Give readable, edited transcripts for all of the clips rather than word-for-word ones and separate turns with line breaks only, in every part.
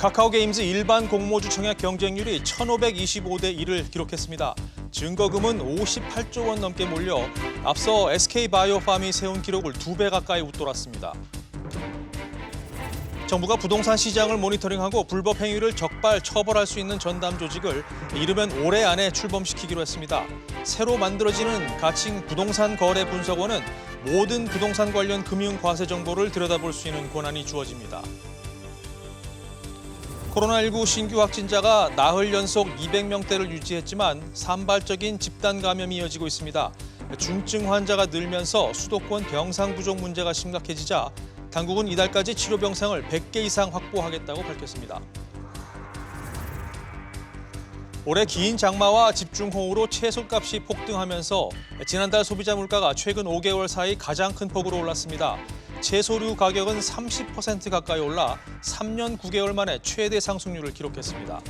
카카오게임즈 일반 공모주 청약 경쟁률이 1,525대 1을 기록했습니다. 증거금은 58조 원 넘게 몰려 앞서 SK바이오팜이 세운 기록을 2배 가까이 웃돌았습니다. 정부가 부동산 시장을 모니터링하고 불법 행위를 적발 처벌할 수 있는 전담 조직을 이르면 올해 안에 출범시키기로 했습니다. 새로 만들어지는 가칭 부동산 거래 분석원은 모든 부동산 관련 금융 과세 정보를 들여다볼 수 있는 권한이 주어집니다. 코로나19 신규 확진자가 나흘 연속 200명대를 유지했지만 산발적인 집단 감염이 이어지고 있습니다. 중증 환자가 늘면서 수도권 병상 부족 문제가 심각해지자 당국은 이달까지 치료 병상을 100개 이상 확보하겠다고 밝혔습니다. 올해 긴 장마와 집중호우로 채소값이 폭등하면서 지난달 소비자 물가가 최근 5개월 사이 가장 큰 폭으로 올랐습니다. 채소류 가격은 30% 가까이 올라 3년 9개월 만에 최대 상승률을 기록했습니다.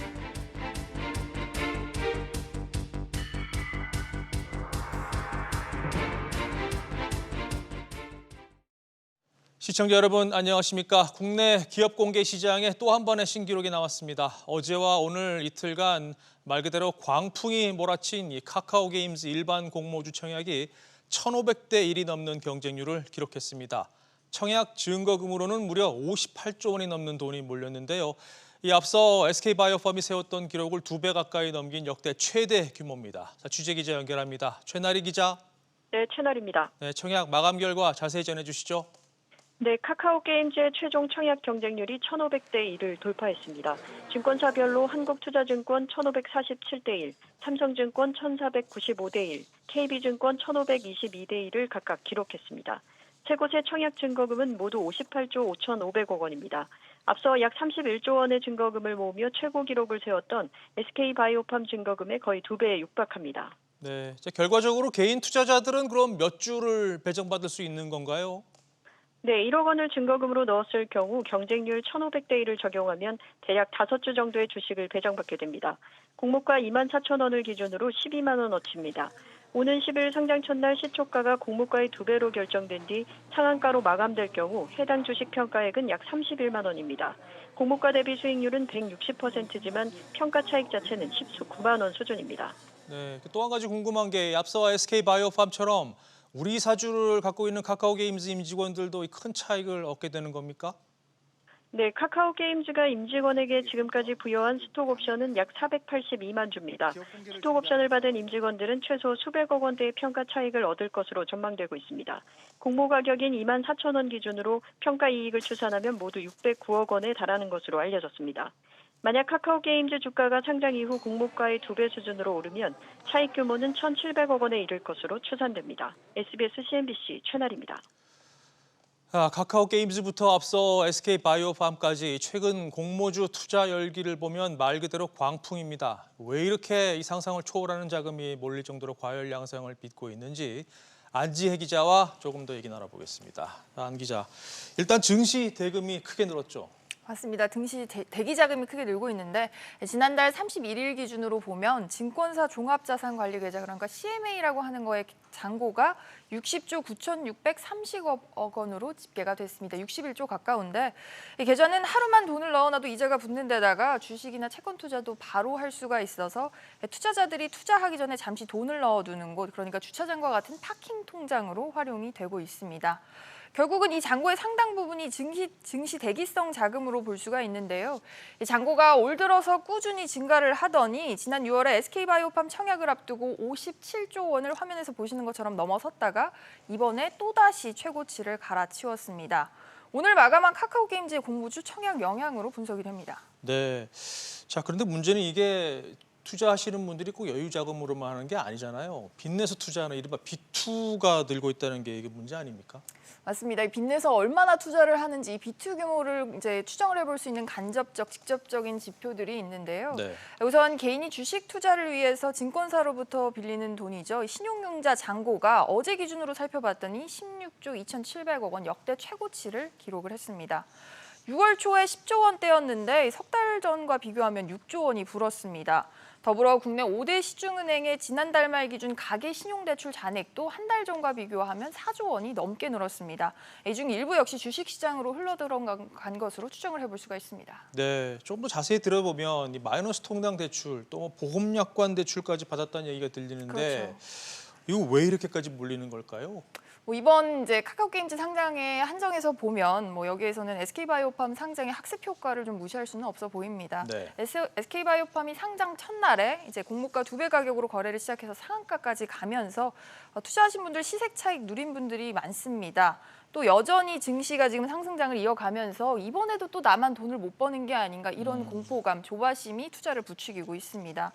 시청자 여러분 안녕하십니까? 국내 기업 공개 시장에 또 한 번의 신기록이 나왔습니다. 어제와 오늘 이틀간 말 그대로 광풍이 몰아친 이 카카오게임즈 일반 공모주 청약이 1,500대 1이 넘는 경쟁률을 기록했습니다. 청약 증거금으로는 무려 58조 원이 넘는 돈이 몰렸는데요. 이 앞서 SK바이오팜이 세웠던 기록을 2배 가까이 넘긴 역대 최대 규모입니다. 자, 취재기자 연결합니다. 최나리 기자.
네, 최나리입니다.
네, 청약 마감 결과 자세히 전해주시죠.
네, 카카오게임즈의 최종 청약 경쟁률이 1,500대 1을 돌파했습니다. 증권사별로 한국투자증권 1,547대 1, 삼성증권 1,495대 1, KB증권 1,522대 1을 각각 기록했습니다. 세 곳의 청약 증거금은 모두 58조 5,500억 원입니다. 앞서 약 31조 원의 증거금을 모으며 최고 기록을 세웠던 SK바이오팜 증거금의 거의 2배에 육박합니다.
네, 결과적으로 개인 투자자들은 그럼 몇 주를 배정받을 수 있는 건가요?
네, 1억 원을 증거금으로 넣었을 경우 경쟁률 1,500대 1을 적용하면 대략 5주 정도의 주식을 배정받게 됩니다. 공모가 24,000원을 기준으로 12만 원어치입니다. 오는 10일 상장 첫날 시초가가 공모가의 2배로 결정된 뒤 상한가로 마감될 경우 해당 주식 평가액은 약 31만 원입니다. 공모가 대비 수익률은 160%지만 평가 차익 자체는 19만 원 수준입니다.
네, 또 한 가지 궁금한 게 앞서 SK바이오팜처럼 우리 사주를 갖고 있는 카카오게임즈 임직원들도 큰 차익을 얻게 되는 겁니까?
네, 카카오게임즈가 임직원에게 지금까지 부여한 스톡옵션은 약 482만 주입니다. 스톡옵션을 받은 임직원들은 최소 수백억 원대의 평가 차익을 얻을 것으로 전망되고 있습니다. 공모 가격인 24,000원 기준으로 평가 이익을 추산하면 모두 609억 원에 달하는 것으로 알려졌습니다. 만약 카카오게임즈 주가가 상장 이후 공모가의 2배 수준으로 오르면 차익 규모는 1,700억 원에 이를 것으로 추산됩니다. SBS CNBC 최나리입니다.
카카오게임즈부터 앞서 SK바이오팜까지 최근 공모주 투자 열기를 보면 말 그대로 광풍입니다. 왜 이렇게 이 상상을 초월하는 자금이 몰릴 정도로 과열 양상을 빚고 있는지 안지혜 기자와 조금 더 얘기 나눠보겠습니다. 안 기자, 일단 증시 대금이 크게 늘었죠.
맞습니다. 증시 대기 자금이 크게 늘고 있는데 지난달 31일 기준으로 보면 증권사 종합자산관리계좌 그러니까 CMA라고 하는 거에 잔고가 60조 9,630억 원으로 집계가 됐습니다. 61조 가까운데 이 계좌는 하루만 돈을 넣어놔도 이자가 붙는 데다가 주식이나 채권 투자도 바로 할 수가 있어서 투자자들이 투자하기 전에 잠시 돈을 넣어두는 곳 그러니까 주차장과 같은 파킹 통장으로 활용이 되고 있습니다. 결국은 이 잔고의 상당 부분이 증시 대기성 자금으로 볼 수가 있는데요. 이 잔고가 올 들어서 꾸준히 증가를 하더니 지난 6월에 SK바이오팜 청약을 앞두고 57조 원을 화면에서 보시는 것처럼 넘어섰다가 이번에 또다시 최고치를 갈아치웠습니다. 오늘 마감한 카카오게임즈의 공모주 청약 영향으로 분석이 됩니다.
네, 자 그런데 문제는 이게 투자하시는 분들이 꼭 여유 자금으로만 하는 게 아니잖아요. 빚내서 투자하는 이른바 B2가 늘고 있다는 게 이게 문제 아닙니까?
맞습니다. 빚내서 얼마나 투자를 하는지 B2 규모를 이제 추정을 해볼 수 있는 간접적, 직접적인 지표들이 있는데요.
네.
우선 개인이 주식 투자를 위해서 증권사로부터 빌리는 돈이죠. 신용융자 잔고가 어제 기준으로 살펴봤더니 16조 2,700억 원 역대 최고치를 기록을 했습니다. 6월 초에 10조 원대였는데 석 달 전과 비교하면 6조 원이 불었습니다. 더불어 국내 5대 시중은행의 지난달 말 기준 가계 신용대출 잔액도 한 달 전과 비교하면 4조 원이 넘게 늘었습니다. 이 중 일부 역시 주식시장으로 흘러들어간 것으로 추정을 해볼 수가 있습니다.
네, 좀 더 자세히 들어보면 이 마이너스 통장 대출, 또 보험약관 대출까지 받았다는 얘기가 들리는데
그렇죠.
이거 왜 이렇게까지 몰리는 걸까요?
이번 카카오게임즈 상장에 한정해서 보면 여기에서는 SK바이오팜 상장의 학습 효과를 좀 무시할 수는 없어 보입니다.
네.
SK바이오팜이 상장 첫날에 공모가 2배 가격으로 거래를 시작해서 상한가까지 가면서 투자하신 분들 시색 차익 누린 분들이 많습니다. 또 여전히 증시가 지금 상승장을 이어가면서 이번에도 또 나만 돈을 못 버는 게 아닌가 이런 공포감, 조바심이 투자를 부추기고 있습니다.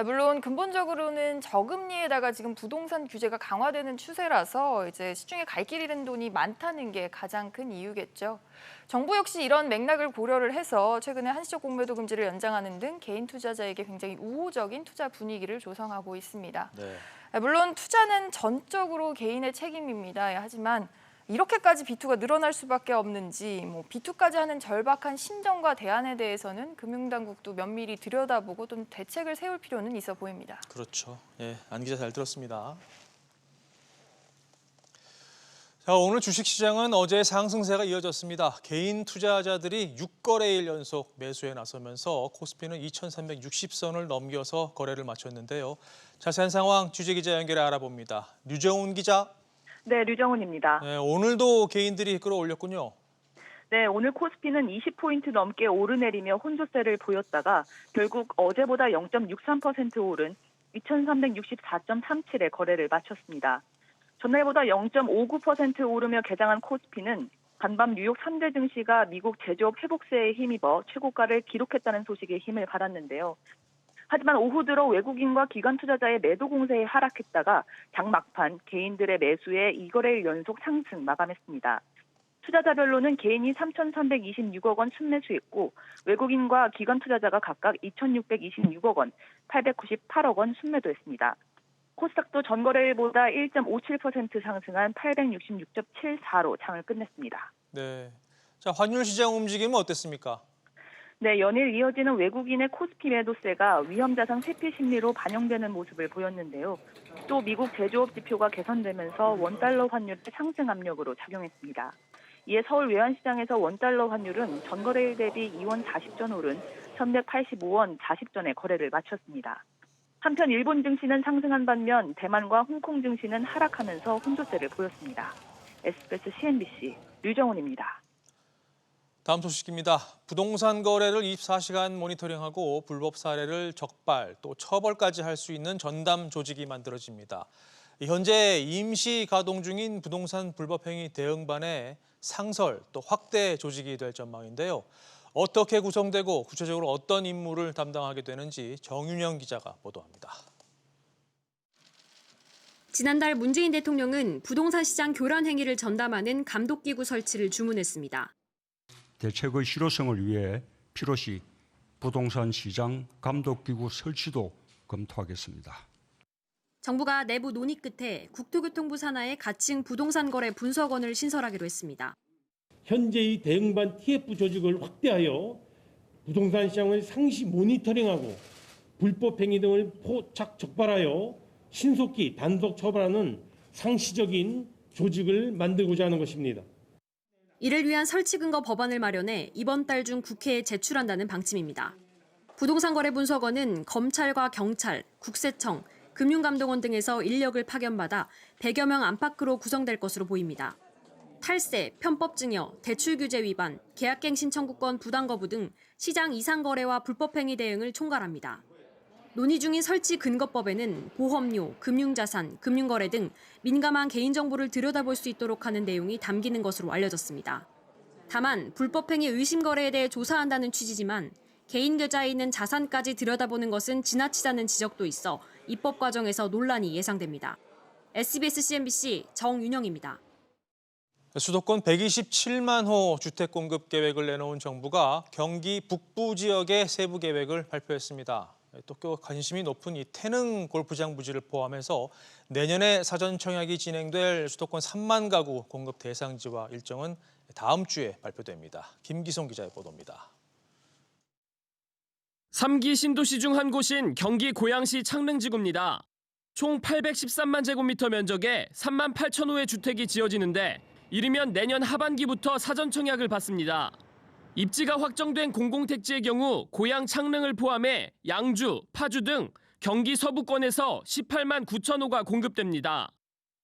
물론 근본적으로는 저금리에다가 지금 부동산 규제가 강화되는 추세라서 시중에 갈 길 잃은 돈이 많다는 게 가장 큰 이유겠죠. 정부 역시 이런 맥락을 고려를 해서 최근에 한시적 공매도 금지를 연장하는 등 개인 투자자에게 굉장히 우호적인 투자 분위기를 조성하고 있습니다.
네.
물론 투자는 전적으로 개인의 책임입니다. 하지만 이렇게까지 B2가 늘어날 수밖에 없는지 B2까지 하는 절박한 심정과 대안에 대해서는 금융당국도 면밀히 들여다보고 좀 대책을 세울 필요는 있어 보입니다.
그렇죠. 예, 안 기자 잘 들었습니다. 자, 오늘 주식시장은 어제 상승세가 이어졌습니다. 개인 투자자들이 6거래일 연속 매수에 나서면서 코스피는 2,360선을 넘겨서 거래를 마쳤는데요. 자세한 상황 취재기자 연결해 알아봅니다. 류정훈 기자.
네, 류정훈입니다.
네, 오늘도 개인들이 끌어올렸군요.
네, 오늘 코스피는 20포인트 넘게 오르내리며 혼조세를 보였다가 결국 어제보다 0.63% 오른 2,364.37에 거래를 마쳤습니다. 전날보다 0.59% 오르며 개장한 코스피는 간밤 뉴욕 3대 증시가 미국 제조업 회복세에 힘입어 최고가를 기록했다는 소식에 힘을 받았는데요. 하지만 오후 들어 외국인과 기관 투자자의 매도 공세에 하락했다가 장 막판 개인들의 매수에 2거래일 연속 상승 마감했습니다. 투자자별로는 개인이 3,326억 원 순매수했고 외국인과 기관 투자자가 각각 2,626억 원, 898억 원 순매도했습니다. 코스닥도 전거래일보다 1.57% 상승한 866.74로 장을 끝냈습니다.
네. 자, 환율 시장 움직임은 어땠습니까?
네, 연일 이어지는 외국인의 코스피 매도세가 위험자산 회피 심리로 반영되는 모습을 보였는데요. 또 미국 제조업 지표가 개선되면서 원달러 환율의 상승 압력으로 작용했습니다. 이에 서울 외환시장에서 원달러 환율은 전거래일 대비 2원 40전 오른 1,185원 40전에 거래를 마쳤습니다. 한편 일본 증시는 상승한 반면 대만과 홍콩 증시는 하락하면서 혼조세를 보였습니다. SBS CNBC 류정훈입니다.
다음 소식입니다. 부동산 거래를 24시간 모니터링하고 불법 사례를 적발, 또 처벌까지 할 수 있는 전담 조직이 만들어집니다. 현재 임시 가동 중인 부동산 불법 행위 대응반의 상설, 또 확대 조직이 될 전망인데요. 어떻게 구성되고 구체적으로 어떤 임무를 담당하게 되는지 정윤영 기자가 보도합니다.
지난달 문재인 대통령은 부동산 시장 교란 행위를 전담하는 감독기구 설치를 주문했습니다.
대책의 실효성을 위해 필요시 부동산 시장 감독기구 설치도 검토하겠습니다.
정부가 내부 논의 끝에 국토교통부 산하의 가칭 부동산 거래 분석원을 신설하기로 했습니다.
현재의 대응반 TF 조직을 확대하여 부동산 시장을 상시 모니터링하고 불법 행위 등을 포착 적발하여 신속히 단속 처벌하는 상시적인 조직을 만들고자 하는 것입니다.
이를 위한 설치 근거 법안을 마련해 이번 달 중 국회에 제출한다는 방침입니다. 부동산 거래 분석원은 검찰과 경찰, 국세청, 금융감독원 등에서 인력을 파견받아 100여 명 안팎으로 구성될 것으로 보입니다. 탈세, 편법 증여, 대출 규제 위반, 계약갱신 청구권 부당 거부 등 시장 이상 거래와 불법 행위 대응을 총괄합니다. 논의 중인 설치 근거법에는 보험료, 금융자산, 금융거래 등 민감한 개인정보를 들여다볼 수 있도록 하는 내용이 담기는 것으로 알려졌습니다. 다만 불법 행위 의심 거래에 대해 조사한다는 취지지만 개인 계좌에 있는 자산까지 들여다보는 것은 지나치다는 지적도 있어 입법 과정에서 논란이 예상됩니다. SBS CNBC 정윤영입니다.
수도권 127만 호 주택 공급 계획을 내놓은 정부가 경기 북부 지역의 세부 계획을 발표했습니다. 또 관심이 높은 이 태릉 골프장 부지를 포함해서 내년에 사전 청약이 진행될 수도권 3만 가구 공급 대상지와 일정은 다음 주에 발표됩니다. 김기성 기자의 보도입니다.
3기 신도시 중 한 곳인 경기 고양시 창릉지구입니다. 총 813만 제곱미터 면적에 3만 8천 호의 주택이 지어지는데 이르면 내년 하반기부터 사전 청약을 받습니다. 입지가 확정된 공공택지의 경우 고양 창릉을 포함해 양주, 파주 등 경기 서부권에서 18만 9천 호가 공급됩니다.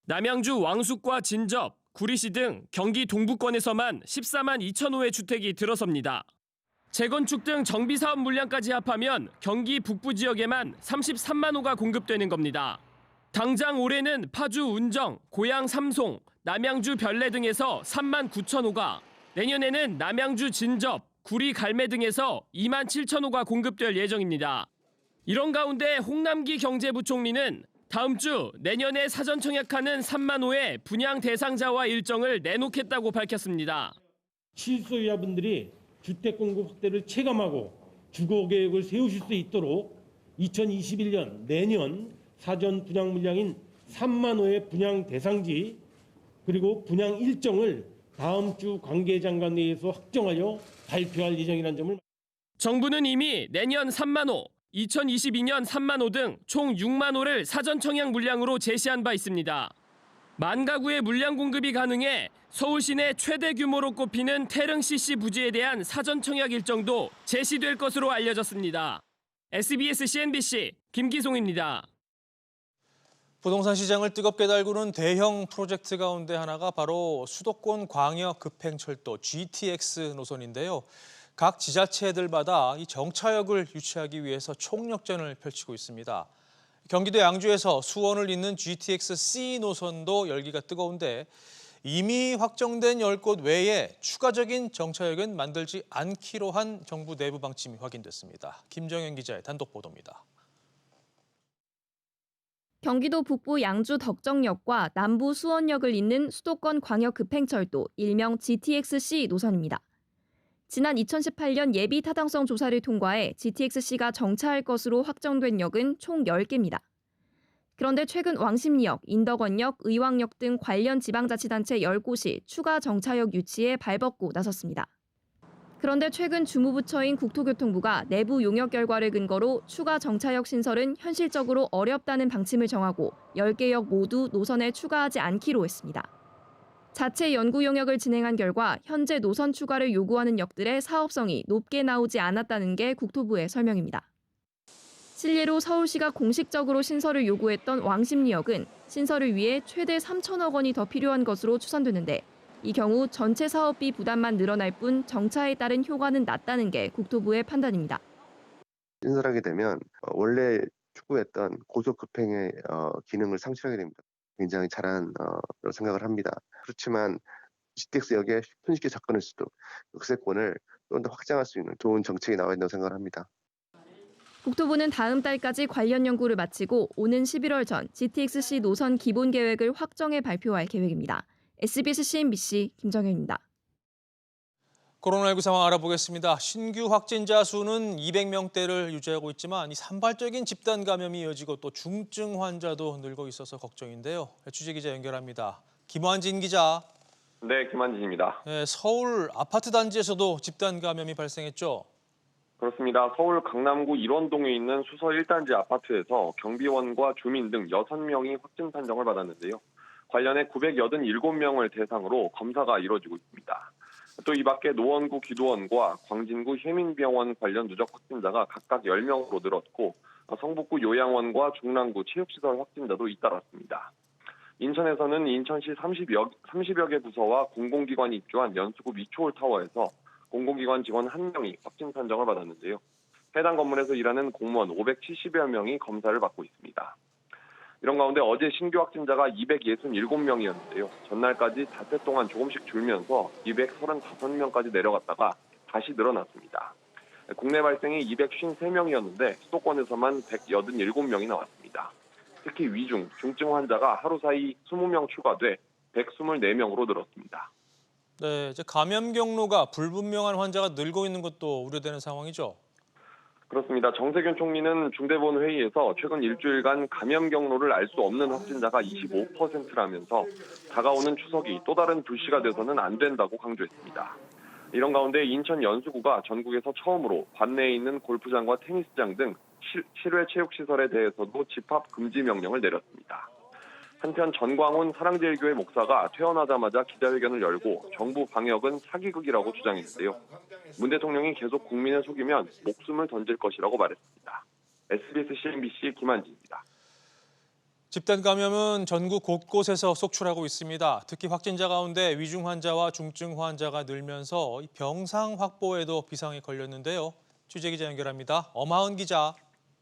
남양주 왕숙과 진접, 구리시 등 경기 동부권에서만 14만 2천 호의 주택이 들어섭니다. 재건축 등 정비사업 물량까지 합하면 경기 북부 지역에만 33만 호가 공급되는 겁니다. 당장 올해는 파주 운정, 고양 삼송, 남양주 별내 등에서 3만 9천 호가, 내년에는 남양주 진접, 구리 갈매 등에서 2만 7천 호가 공급될 예정입니다. 이런 가운데 홍남기 경제부총리는 다음 주 내년에 사전 청약하는 3만 호의 분양 대상자와 일정을 내놓겠다고 밝혔습니다.
실소유자분들이 주택 공급 확대를 체감하고 주거 계획을 세우실 수 있도록 2021년 내년 사전 분양 물량인 3만 호의 분양 대상지 그리고 분양 일정을 다음 주 관계장관회의에서 확정하여 발표할 예정이라는 점을.
정부는 이미 내년 3만 호, 2022년 3만 호 등 총 6만 호를 사전 청약 물량으로 제시한 바 있습니다. 만 가구의 물량 공급이 가능해 서울 시내 최대 규모로 꼽히는 태릉 CC 부지에 대한 사전 청약 일정도 제시될 것으로 알려졌습니다. SBS CNBC 김기송입니다.
부동산 시장을 뜨겁게 달구는 대형 프로젝트 가운데 하나가 바로 수도권 광역 급행철도 GTX 노선인데요. 각 지자체들마다 이 정차역을 유치하기 위해서 총력전을 펼치고 있습니다. 경기도 양주에서 수원을 잇는 GTX-C 노선도 열기가 뜨거운데 이미 확정된 10곳 외에 추가적인 정차역은 만들지 않기로 한 정부 내부 방침이 확인됐습니다. 김정현 기자의 단독 보도입니다.
경기도 북부 양주 덕정역과 남부 수원역을 잇는 수도권 광역 급행철도 일명 GTX-C 노선입니다. 지난 2018년 예비 타당성 조사를 통과해 GTX-C가 정차할 것으로 확정된 역은 총 10개입니다. 그런데 최근 왕십리역, 인덕원역, 의왕역 등 관련 지방자치단체 10곳이 추가 정차역 유치에 발벗고 나섰습니다. 그런데 최근 주무부처인 국토교통부가 내부 용역 결과를 근거로 추가 정차역 신설은 현실적으로 어렵다는 방침을 정하고 10개 역 모두 노선에 추가하지 않기로 했습니다. 자체 연구 용역을 진행한 결과 현재 노선 추가를 요구하는 역들의 사업성이 높게 나오지 않았다는 게 국토부의 설명입니다. 실례로 서울시가 공식적으로 신설을 요구했던 왕십리역은 신설을 위해 최대 3천억 원이 더 필요한 것으로 추산되는데 이 경우 전체 사업비 부담만 늘어날 뿐 정차에 따른 효과는 낮다는 게 국토부의 판단입니다.
신설하게 되면 원래 추구했던 고속 급행의 기능을 상실하게 됩니다. 굉장히 잘한 생각을 합니다. 그렇지만 GTX역에 손쉽게 접근할 수도 역세권을 좀 더 확장할 수 있는 좋은 정책이 나와야 된다고 생각을 합니다.
국토부는 다음 달까지 관련 연구를 마치고 오는 11월 전 GTX-C 노선 기본 계획을 확정해 발표할 계획입니다. SBS CNBC 김정현입니다.
코로나19 상황 알아보겠습니다. 신규 확진자 수는 200명대를 유지하고 있지만 이 산발적인 집단 감염이 이어지고 또 중증 환자도 늘고 있어서 걱정인데요. 취재 기자 연결합니다. 김환진 기자.
네, 김환진입니다.
네, 서울 아파트 단지에서도 집단 감염이 발생했죠?
그렇습니다. 서울 강남구 일원동에 있는 수서 1단지 아파트에서 경비원과 주민 등 6명이 확진 판정을 받았는데요. 관련해 987명을 대상으로 검사가 이루어지고 있습니다. 또 이 밖에 노원구 기도원과 광진구 혜민병원 관련 누적 확진자가 각각 10명으로 늘었고 성북구 요양원과 중랑구 체육시설 확진자도 잇따랐습니다. 인천에서는 인천시 30여 개 부서와 공공기관이 입주한 연수구 미추홀 타워에서 공공기관 직원 1명이 확진 판정을 받았는데요. 해당 건물에서 일하는 공무원 570여 명이 검사를 받고 있습니다. 이런 가운데 어제 신규 확진자가 267명이었는데요. 전날까지 닷새 동안 조금씩 줄면서 235명까지 내려갔다가 다시 늘어났습니다. 국내 발생이 253명이었는데 수도권에서만 187명이 나왔습니다. 특히 위중, 중증 환자가 하루 사이 20명 추가돼 124명으로 늘었습니다.
네, 이제 감염 경로가 불분명한 환자가 늘고 있는 것도 우려되는 상황이죠?
그렇습니다. 정세균 총리는 중대본 회의에서 최근 일주일간 감염 경로를 알 수 없는 확진자가 25%라면서 다가오는 추석이 또 다른 불씨가 돼서는 안 된다고 강조했습니다. 이런 가운데 인천 연수구가 전국에서 처음으로 관내에 있는 골프장과 테니스장 등 실외 체육시설에 대해서도 집합 금지 명령을 내렸습니다. 한편 전광훈 사랑제일교회 목사가 퇴원하자마자 기자회견을 열고 정부 방역은 사기극이라고 주장했는데요. 문 대통령이 계속 국민을 속이면 목숨을 던질 것이라고 말했습니다. SBS CNBC 김한지입니다.
집단 감염은 전국 곳곳에서 속출하고 있습니다. 특히 확진자 가운데 위중 환자와 중증 환자가 늘면서 병상 확보에도 비상이 걸렸는데요. 취재 기자 연결합니다. 엄하은 기자.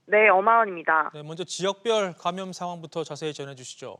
네, 엄하은입니다.
네, 먼저 지역별 감염 상황부터 자세히 전해주시죠.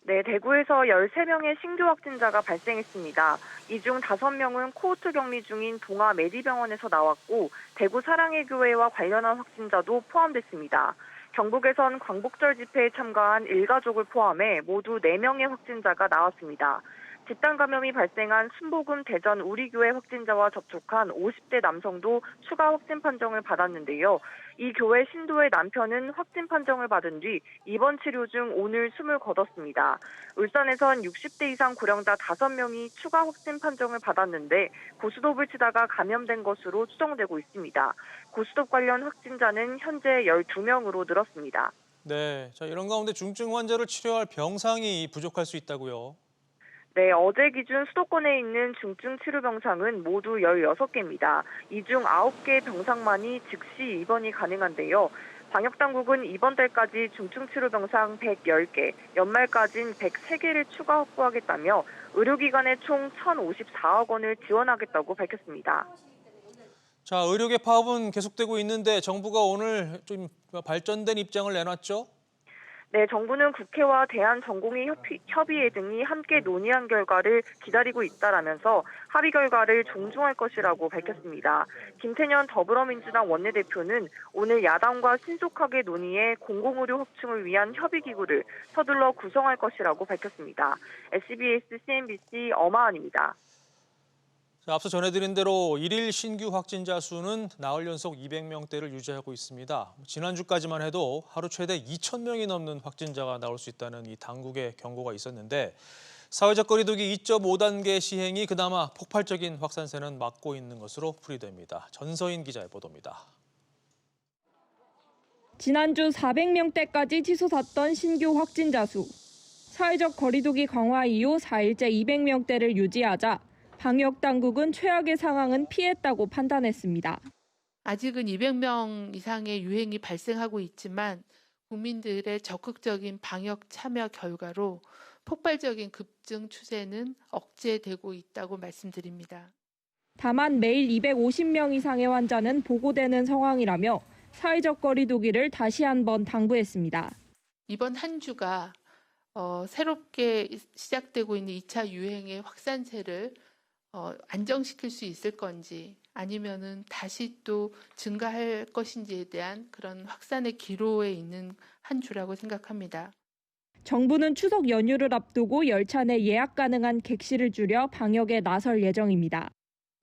네, 대구에서 13명의 신규 확진자가 발생했습니다. 이 중 5명은 코호트 격리 중인 동아 메디병원에서 나왔고 대구 사랑의 교회와 관련한 확진자도 포함됐습니다. 경북에선 광복절 집회에 참가한 일가족을 포함해 모두 4명의 확진자가 나왔습니다. 집단 감염이 발생한 순복음 대전 우리교회 확진자와 접촉한 50대 남성도 추가 확진 판정을 받았는데요. 이 교회 신도의 남편은 확진 판정을 받은 뒤 입원 치료 중 오늘 숨을 거뒀습니다. 울산에선 60대 이상 고령자 5명이 추가 확진 판정을 받았는데 고스톱을 치다가 감염된 것으로 추정되고 있습니다. 고스톱 관련 확진자는 현재 12명으로 늘었습니다.
네, 자, 이런 가운데 중증 환자를 치료할 병상이 부족할 수 있다고요.
네, 어제 기준 수도권에 있는 중증 치료 병상은 모두 16개입니다. 이 중 9개 병상만이 즉시 입원이 가능한데요. 방역당국은 이번 달까지 중증 치료 병상 110개, 연말까지는 103개를 추가 확보하겠다며 의료기관에 총 1,054억 원을 지원하겠다고 밝혔습니다.
자, 의료계 파업은 계속되고 있는데 정부가 오늘 좀 발전된 입장을 내놨죠?
네, 정부는 국회와 대한전공의협의회 등이 함께 논의한 결과를 기다리고 있다라면서 합의 결과를 존중할 것이라고 밝혔습니다. 김태년 더불어민주당 원내대표는 오늘 야당과 신속하게 논의해 공공의료 확충을 위한 협의기구를 서둘러 구성할 것이라고 밝혔습니다. SBS CNBC 엄하은입니다.
자, 앞서 전해드린 대로 일일 신규 확진자 수는 나흘 연속 200명대를 유지하고 있습니다. 지난주까지만 해도 하루 최대 2,000명이 넘는 확진자가 나올 수 있다는 이 당국의 경고가 있었는데 사회적 거리두기 2.5단계 시행이 그나마 폭발적인 확산세는 막고 있는 것으로 풀이됩니다. 전서인 기자의 보도입니다.
지난주 400명대까지 치솟았던 신규 확진자 수. 사회적 거리두기 강화 이후 4일째 200명대를 유지하자 방역당국은 최악의 상황은 피했다고 판단했습니다.
아직은 200명 이상의 유행이 발생하고 있지만 국민들의 적극적인 방역 참여 결과로 폭발적인 급증 추세는 억제되고 있다고 말씀드립니다.
다만 매일 250명 이상의 환자는 보고되는 상황이라며 사회적 거리두기를 다시 한번 당부했습니다.
이번 한 주가 새롭게 시작되고 있는 2차 유행의 확산세를 안정시킬 수 있을 건지 아니면은 다시 또 증가할 것인지에 대한 그런 확산의 기로에 있는 한 주라고 생각합니다.
정부는 추석 연휴를 앞두고 열차 내 예약 가능한 객실을 줄여 방역에 나설 예정입니다.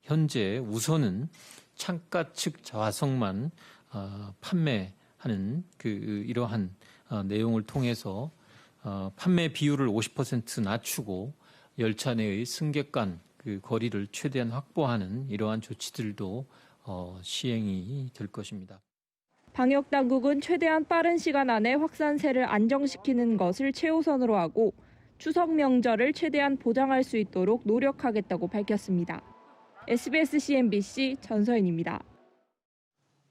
현재 우선은 창가 측 좌석만 판매하는 이러한 내용을 통해서 판매 비율을 50% 낮추고 열차 내의 승객 간 거리를 최대한 확보하는 이러한 조치들도 시행이 될 것입니다.
방역당국은 최대한 빠른 시간 안에 확산세를 안정시키는 것을 최우선으로 하고 추석 명절을 최대한 보장할 수 있도록 노력하겠다고 밝혔습니다. SBS CNBC 전서인입니다.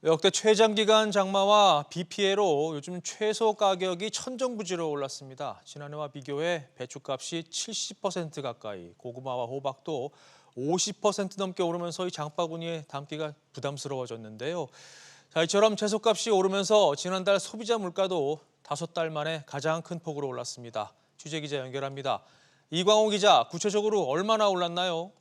역대 최장기간 장마와 비 피해로 요즘 채소 가격이 천정부지로 올랐습니다. 지난해와 비교해 배추값이 70% 가까이, 고구마와 호박도 50% 넘게 오르면서 이 장바구니에 담기가 부담스러워졌는데요. 자, 이처럼 채소값이 오르면서 지난달 소비자 물가도 5달 만에 가장 큰 폭으로 올랐습니다. 취재기자 연결합니다. 이광호 기자, 구체적으로 얼마나 올랐나요?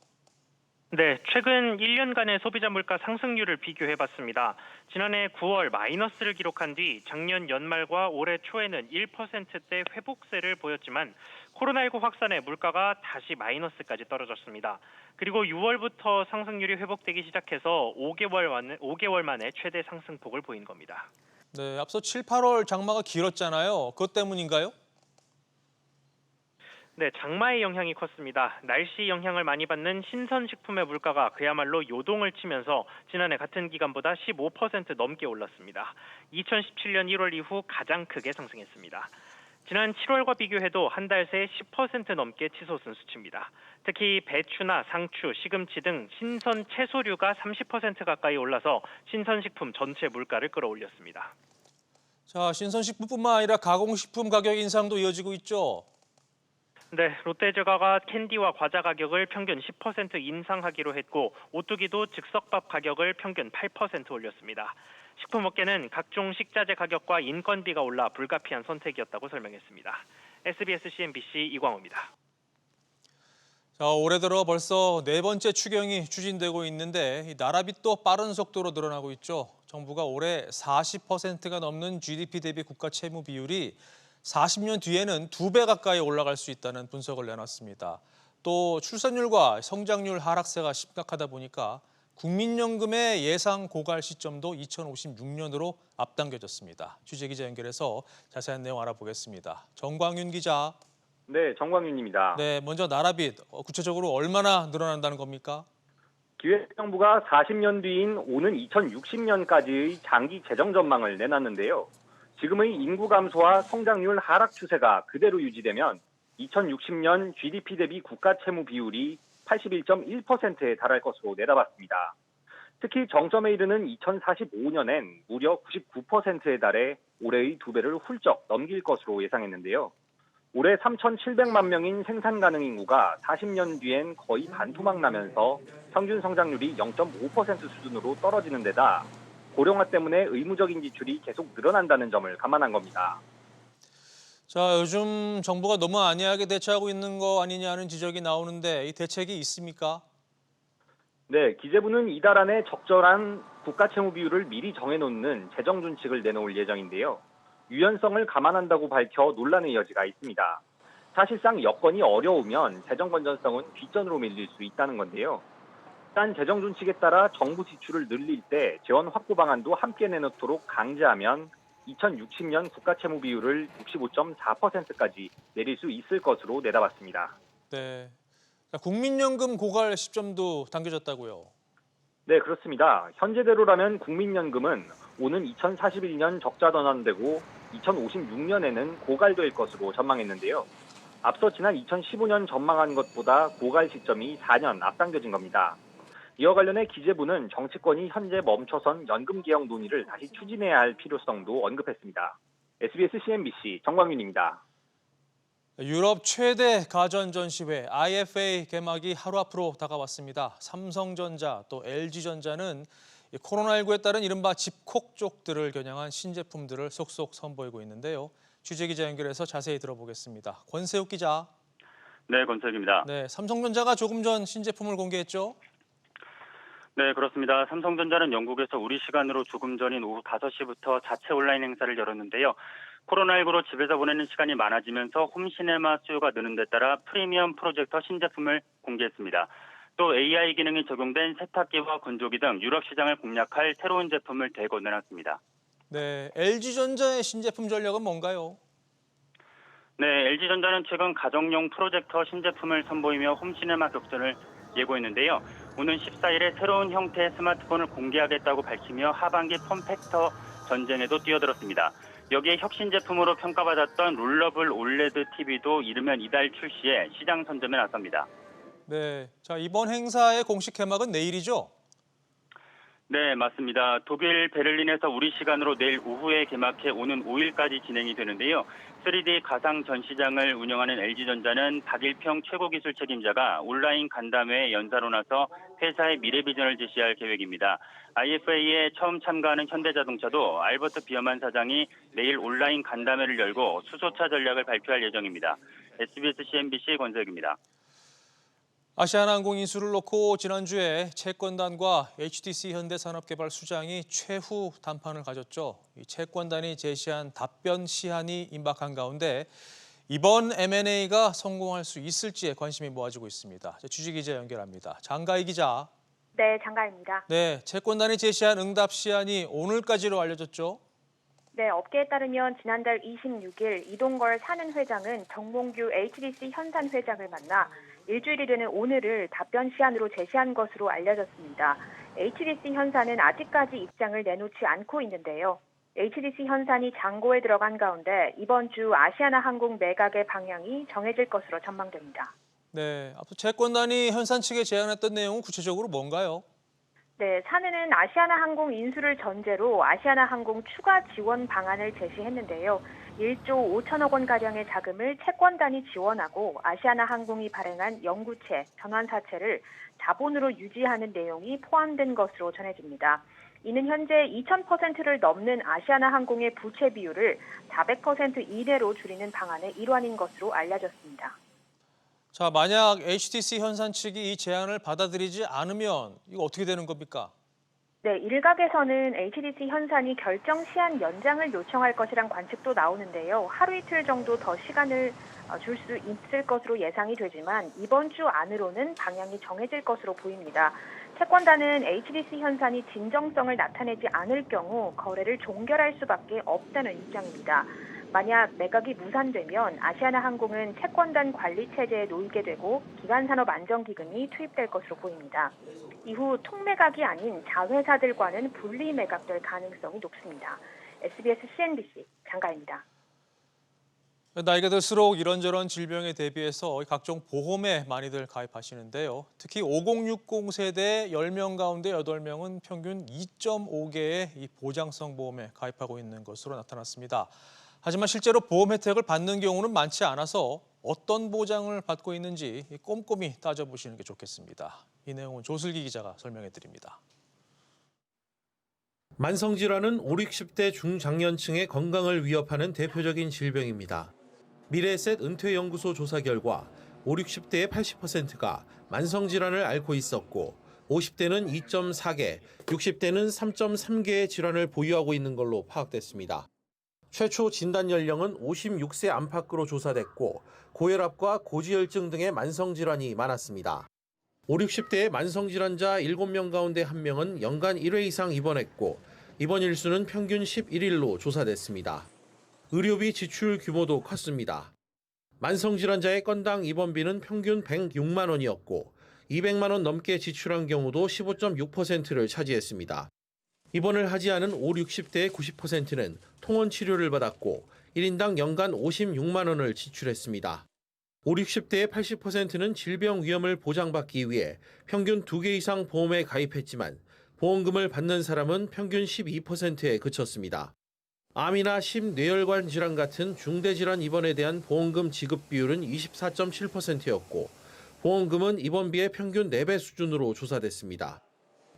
네, 최근 1년간의 소비자 물가 상승률을 비교해봤습니다. 지난해 9월 마이너스를 기록한 뒤 작년 연말과 올해 초에는 1%대 회복세를 보였지만 코로나19 확산에 물가가 다시 마이너스까지 떨어졌습니다. 그리고 6월부터 상승률이 회복되기 시작해서 5개월 만에 최대 상승폭을 보인 겁니다.
네, 앞서 7, 8월 장마가 길었잖아요. 그것 때문인가요?
네, 장마의 영향이 컸습니다. 날씨 영향을 많이 받는 신선식품의 물가가 그야말로 요동을 치면서 지난해 같은 기간보다 15% 넘게 올랐습니다. 2017년 1월 이후 가장 크게 상승했습니다. 지난 7월과 비교해도 한 달 새 10% 넘게 치솟은 수치입니다. 특히 배추나 상추, 시금치 등 신선 채소류가 30% 가까이 올라서 신선식품 전체 물가를 끌어올렸습니다.
자, 신선식품뿐만 아니라 가공식품 가격 인상도 이어지고 있죠.
네, 롯데제과가 캔디와 과자 가격을 평균 10% 인상하기로 했고 오뚜기도 즉석밥 가격을 평균 8% 올렸습니다. 식품업계는 각종 식자재 가격과 인건비가 올라 불가피한 선택이었다고 설명했습니다. SBS CNBC 이광호입니다.
자, 올해 들어 벌써 네 번째 추경이 추진되고 있는데 이 나라빚도 빠른 속도로 늘어나고 있죠. 정부가 올해 40%가 넘는 GDP 대비 국가 채무 비율이 40년 뒤에는 2배 가까이 올라갈 수 있다는 분석을 내놨습니다. 또 출산율과 성장률 하락세가 심각하다 보니까 국민연금의 예상 고갈 시점도 2056년으로 앞당겨졌습니다. 취재기자 연결해서 자세한 내용 알아보겠습니다. 정광윤 기자.
네, 정광윤입니다.
네, 먼저 나라빚 구체적으로 얼마나 늘어난다는 겁니까?
기획정부가 40년 뒤인 오는 2060년까지의 장기 재정 전망을 내놨는데요. 지금의 인구 감소와 성장률 하락 추세가 그대로 유지되면 2060년 GDP 대비 국가 채무 비율이 81.1%에 달할 것으로 내다봤습니다. 특히 정점에 이르는 2045년엔 무려 99%에 달해 올해의 2배를 훌쩍 넘길 것으로 예상했는데요. 올해 3,700만 명인 생산 가능 인구가 40년 뒤엔 거의 반토막 나면서 평균 성장률이 0.5% 수준으로 떨어지는 데다 고령화 때문에 의무적인 지출이 계속 늘어난다는 점을 감안한 겁니다.
자, 요즘 정부가 너무 안이하게 대처하고 있는 거 아니냐는 지적이 나오는데 이 대책이 있습니까?
네, 기재부는 이달 안에 적절한 국가 채무 비율을 미리 정해놓는 재정 준칙을 내놓을 예정인데요. 유연성을 감안한다고 밝혀 논란의 여지가 있습니다. 사실상 여건이 어려우면 재정 건전성은 뒷전으로 밀릴 수 있다는 건데요. 일단 재정 준칙에 따라 정부 지출을 늘릴 때 재원 확보 방안도 함께 내놓도록 강제하면 2060년 국가 채무 비율을 65.4%까지 내릴 수 있을 것으로 내다봤습니다.
네. 자, 국민연금 고갈 시점도 당겨졌다고요?
네, 그렇습니다. 현재대로라면 국민연금은 오는 2041년 적자 전환되고 2056년에는 고갈될 것으로 전망했는데요. 앞서 지난 2015년 전망한 것보다 고갈 시점이 4년 앞당겨진 겁니다. 이와 관련해 기재부는 정치권이 현재 멈춰선 연금개혁 논의를 다시 추진해야 할 필요성도 언급했습니다. SBS CNBC 정광윤입니다.
유럽 최대 가전 전시회 IFA 개막이 하루 앞으로 다가왔습니다. 삼성전자 또 LG전자는 코로나19에 따른 이른바 집콕족들을 겨냥한 신제품들을 속속 선보이고 있는데요. 취재기자 연결해서 자세히 들어보겠습니다. 권세욱 기자.
네, 권세욱입니다.
네, 삼성전자가 조금 전 신제품을 공개했죠?
네, 그렇습니다. 삼성전자는 영국에서 우리 시간으로 조금 전인 오후 5시부터 자체 온라인 행사를 열었는데요. 코로나19로 집에서 보내는 시간이 많아지면서 홈시네마 수요가 느는 데 따라 프리미엄 프로젝터 신제품을 공개했습니다. 또 AI 기능이 적용된 세탁기와 건조기 등 유럽 시장을 공략할 새로운 제품을 대거 내놨습니다.
네, LG전자의 신제품 전략은 뭔가요?
네, LG전자는 최근 가정용 프로젝터 신제품을 선보이며 홈시네마 격전을 예고했는데요. 오는 14일에 새로운 형태의 스마트폰을 공개하겠다고 밝히며 하반기 폼팩터 전쟁에도 뛰어들었습니다. 여기에 혁신 제품으로 평가받았던 롤러블 올레드 TV도 이르면 이달 출시해 시장 선점에 나섭니다.
네, 자 이번 행사의 공식 개막은 내일이죠?
네, 맞습니다. 독일 베를린에서 우리 시간으로 내일 오후에 개막해 오는 5일까지 진행이 되는데요. 3D 가상 전시장을 운영하는 LG전자는 박일평 최고기술 책임자가 온라인 간담회에 연사로 나서 회사의 미래 비전을 제시할 계획입니다. IFA에 처음 참가하는 현대자동차도 알버트 비어만 사장이 내일 온라인 간담회를 열고 수소차 전략을 발표할 예정입니다. SBS CNBC 권세욱입니다.
아시아나항공 인수를 놓고 지난주에 채권단과 HTC 현대산업개발수장이 최후 담판을 가졌죠. 이 채권단이 제시한 답변 시한이 임박한 가운데 이번 M&A가 성공할 수 있을지에 관심이 모아지고 있습니다. 취재기자 연결합니다. 장가희 기자.
네, 장가희입니다.
네, 채권단이 제시한 응답 시한이 오늘까지로 알려졌죠?
네, 업계에 따르면 지난달 26일 이동걸 사는 회장은 정몽규 HDC 현산 회장을 만나 일주일이 되는 오늘을 답변 시한으로 제시한 것으로 알려졌습니다. HDC 현산은 아직까지 입장을 내놓지 않고 있는데요. HDC 현산이 장고에 들어간 가운데 이번 주 아시아나항공 매각의 방향이 정해질 것으로 전망됩니다.
네, 앞서 채권단이 현산 측에 제안했던 내용은 구체적으로 뭔가요?
네, 사내는 아시아나항공 인수를 전제로 아시아나항공 추가 지원 방안을 제시했는데요. 1조 5천억 원가량의 자금을 채권단이 지원하고 아시아나항공이 발행한 영구채, 전환사채를 자본으로 유지하는 내용이 포함된 것으로 전해집니다. 이는 현재 2000%를 넘는 아시아나항공의 부채 비율을 400% 이내로 줄이는 방안의 일환인 것으로 알려졌습니다.
자, 만약 HDC 현산 측이 이 제안을 받아들이지 않으면 이거 어떻게 되는 겁니까?
네, 일각에서는 HDC 현산이 결정 시한 연장을 요청할 것이란 관측도 나오는데요. 하루 이틀 정도 더 시간을 줄 수 있을 것으로 예상이 되지만 이번 주 안으로는 방향이 정해질 것으로 보입니다. 채권단은 HDC 현산이 진정성을 나타내지 않을 경우 거래를 종결할 수밖에 없다는 입장입니다. 만약 매각이 무산되면 아시아나항공은 채권단 관리 체제에 놓이게 되고 기간산업안정기금이 투입될 것으로 보입니다. 이후 통매각이 아닌 자회사들과는 분리 매각될 가능성이 높습니다. SBS CNBC 장가입니다.
나이가 들수록 이런저런 질병에 대비해서 각종 보험에 많이들 가입하시는데요. 특히 5060 세대 10명 가운데 8명은 평균 2.5개의 이 보장성 보험에 가입하고 있는 것으로 나타났습니다. 하지만 실제로 보험 혜택을 받는 경우는 많지 않아서 어떤 보장을 받고 있는지 꼼꼼히 따져보시는 게 좋겠습니다. 이 내용은 조슬기 기자가 설명해 드립니다.
만성질환은 5, 60대 중장년층의 건강을 위협하는 대표적인 질병입니다. 미래에셋 은퇴연구소 조사 결과 5, 60대의 80%가 만성질환을 앓고 있었고 50대는 2.4개, 60대는 3.3개의 질환을 보유하고 있는 걸로 파악됐습니다. 최초 진단 연령은 56세 안팎으로 조사됐고 고혈압과 고지혈증 등의 만성질환이 많았습니다. 5, 60대의 만성질환자 7명 가운데 1명은 연간 1회 이상 입원했고 입원 일수는 평균 11일로 조사됐습니다. 의료비 지출 규모도 컸습니다. 만성질환자의 건당 입원비는 평균 106만 원이었고 200만 원 넘게 지출한 경우도 15.6%를 차지했습니다. 입원을 하지 않은 5, 60대의 90%는 통원 치료를 받았고 1인당 연간 56만 원을 지출했습니다. 5, 60대의 80%는 질병 위험을 보장받기 위해 평균 2개 이상 보험에 가입했지만 보험금을 받는 사람은 평균 12%에 그쳤습니다. 암이나 심뇌혈관 질환 같은 중대질환 입원에 대한 보험금 지급 비율은 24.7%였고 보험금은 입원비의 평균 4배 수준으로 조사됐습니다.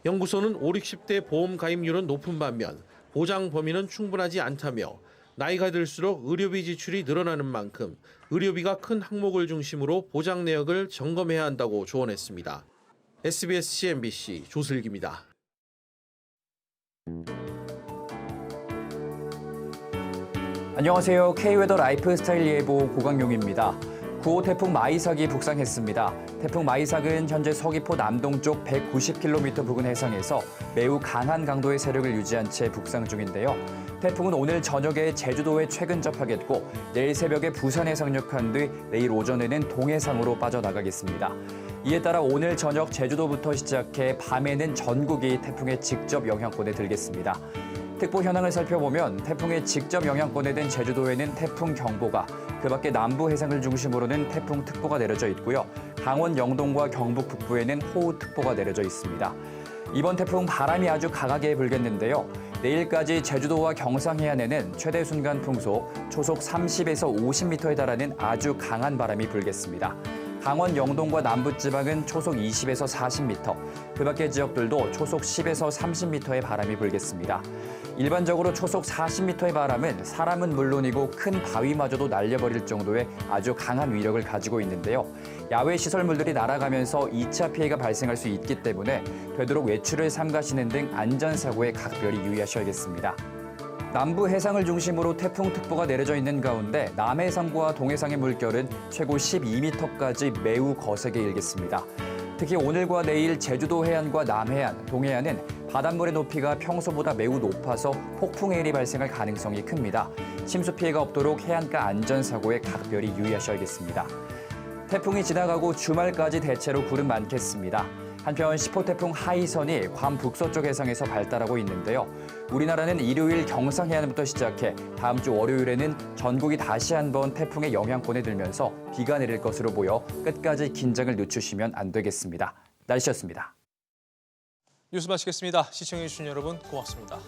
연구소는 5, 60대 보험 가입률은 높은 반면 보장 범위는 충분하지 않다며 나이가 들수록 의료비 지출이 늘어나는 만큼 의료비가 큰 항목을 중심으로 보장 내역을 점검해야 한다고 조언했습니다. SBS CNBC 조슬기입니다.
안녕하세요. K웨더 라이프스타일 예보 고강용입니다. 9호 태풍 마이삭이 북상했습니다. 태풍 마이삭은 현재 서귀포 남동쪽 190km 부근 해상에서 매우 강한 강도의 세력을 유지한 채 북상 중인데요. 태풍은 오늘 저녁에 제주도에 최근 접하겠고 내일 새벽에 부산에 상륙한 뒤 내일 오전에는 동해상으로 빠져나가겠습니다. 이에 따라 오늘 저녁 제주도부터 시작해 밤에는 전국이 태풍의 직접 영향권에 들겠습니다. 특보 현황을 살펴보면 태풍의 직접 영향권에 든 제주도에는 태풍 경보가, 그밖에 남부 해상을 중심으로는 태풍 특보가 내려져 있고요. 강원 영동과 경북 북부에는 호우특보가 내려져 있습니다. 이번 태풍 바람이 아주 강하게 불겠는데요. 내일까지 제주도와 경상 해안에는 최대 순간 풍속 초속 30에서 50m에 달하는 아주 강한 바람이 불겠습니다. 강원 영동과 남부지방은 초속 20에서 40m, 그밖의 지역들도 초속 10에서 30m의 바람이 불겠습니다. 일반적으로 초속 40m의 바람은 사람은 물론이고 큰 바위마저도 날려버릴 정도의 아주 강한 위력을 가지고 있는데요. 야외 시설물들이 날아가면서 2차 피해가 발생할 수 있기 때문에 되도록 외출을 삼가시는 등 안전사고에 각별히 유의하셔야겠습니다. 남부 해상을 중심으로 태풍특보가 내려져 있는 가운데 남해상과 동해상의 물결은 최고 12m까지 매우 거세게 일겠습니다. 특히 오늘과 내일 제주도 해안과 남해안, 동해안은 바닷물의 높이가 평소보다 매우 높아서 폭풍 해일이 발생할 가능성이 큽니다. 침수 피해가 없도록 해안가 안전사고에 각별히 유의하셔야겠습니다. 태풍이 지나가고 주말까지 대체로 구름 많겠습니다. 한편 10호 태풍 하이선이 괌 북서쪽 해상에서 발달하고 있는데요. 우리나라는 일요일 경상 해안부터 시작해 다음 주 월요일에는 전국이 다시 한번 태풍의 영향권에 들면서 비가 내릴 것으로 보여 끝까지 긴장을 늦추시면 안 되겠습니다. 날씨였습니다.
뉴스 마치겠습니다. 시청해주신 여러분 고맙습니다.